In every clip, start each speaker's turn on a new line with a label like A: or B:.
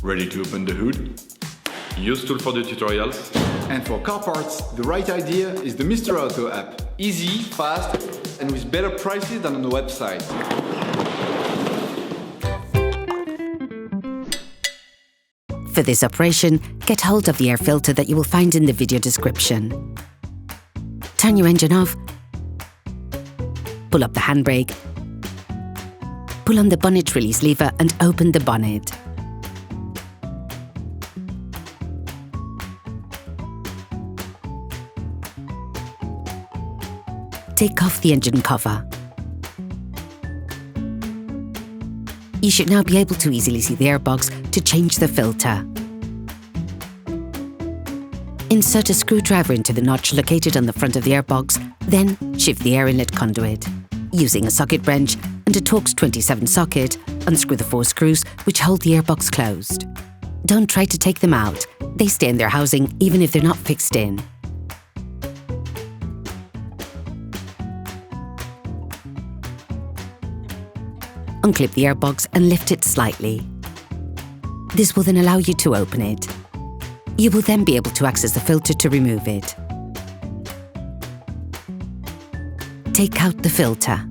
A: Ready to open the hood? UseTool for the tutorials.
B: And for car parts, the right idea is the Mr. Auto app. Easy, fast, and with better prices than on the website.
C: For this operation, get hold of the air filter that you will find in the video description. Turn your engine off, pull up the handbrake, pull on the bonnet release lever and open the bonnet. Take off the engine cover. You should now be able to easily see the airbox to change the filter. Insert a screwdriver into the notch located on the front of the airbox, then shift the air inlet conduit. Using a socket wrench and a Torx T27 socket, unscrew the 4 screws which hold the airbox closed. Don't try to take them out. They stay in their housing even if they're not fixed in. Unclip the airbox and lift it slightly. This will then allow you to open it. You will then be able to access the filter to remove it. Take out the filter.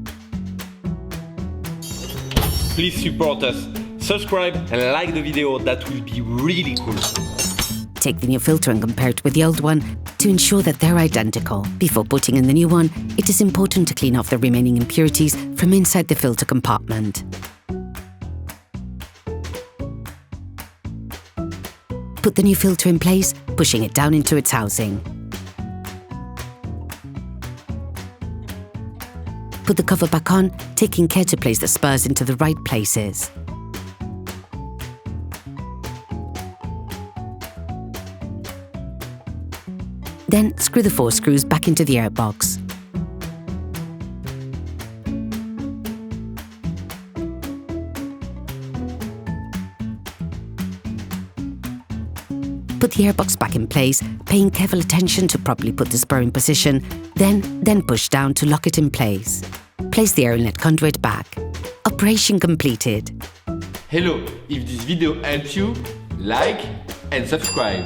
D: Please support us, subscribe and like the video, that will be really cool.
C: Take the new filter and compare it with the old one to ensure that they're identical. Before putting in the new one, it is important to clean off the remaining impurities from inside the filter compartment. Put the new filter in place, pushing it down into its housing. Put the cover back on, taking care to place the spurs into the right places. Then screw the 4 screws back into the airbox. Put the airbox back in place, paying careful attention to properly put the spur in position, then push down to lock it in place. Place the air inlet conduit back. Operation completed.
E: Hello, if this video helped you, like and subscribe.